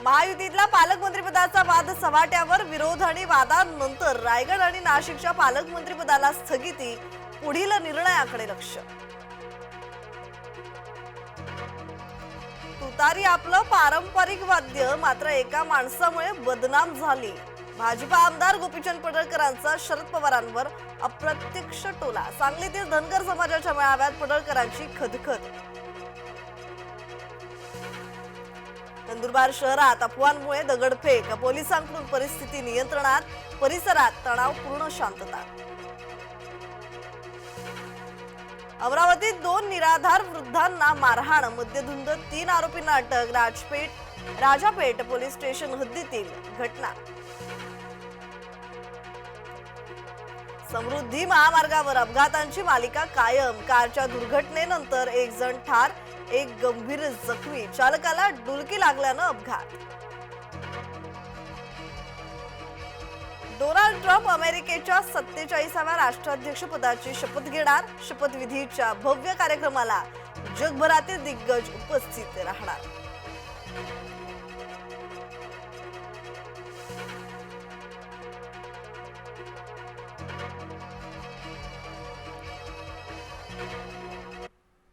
महायुतीतला पालकमंत्रीपदाचा वाद सवाट्यावर. विरोध आणि वादानंतर रायगड आणि नाशिकच्या पालकमंत्रीपदाला स्थगिती. पुढील निर्णयाकडे लक्ष. तुतारी आपलं पारंपरिक वाद्य, मात्र एका माणसामुळे बदनाम झाली. भाजपा आमदार गोपीचंद पडळकरांचा शरद पवारांवर अप्रत्यक्ष टोला. सांगलीतील धनगर समाजाच्या मेळाव्यात पडळकरांची खदखद. नंदुरबार शहरात अफवांमुळे दगडफेक. पोलिसांकडून परिस्थिती नियंत्रणात. परिसरात तणावपूर्ण शांतता. अमरावतीत 2 निराधार वृद्धांना मारहाण. मद्यधुंद 3 आरोपींना अटक. राजापेठ पोलीस स्टेशन हद्दीतील घटना. समृद्धी महामार्गावर अपघातांची मालिका कायम. कारच्या दुर्घटनेनंतर 1 जण ठार, 1 गंभीर जखमी. चालकाला डुलकी लागल्यानं अपघात. डोनाल्ड ट्रम्प अमेरिकेच्या 47व्या राष्ट्राध्यक्षपदाची शपथ घेणार. शपथविधीच्या भव्य कार्यक्रमाला जगभरातील दिग्गज उपस्थित राहणार.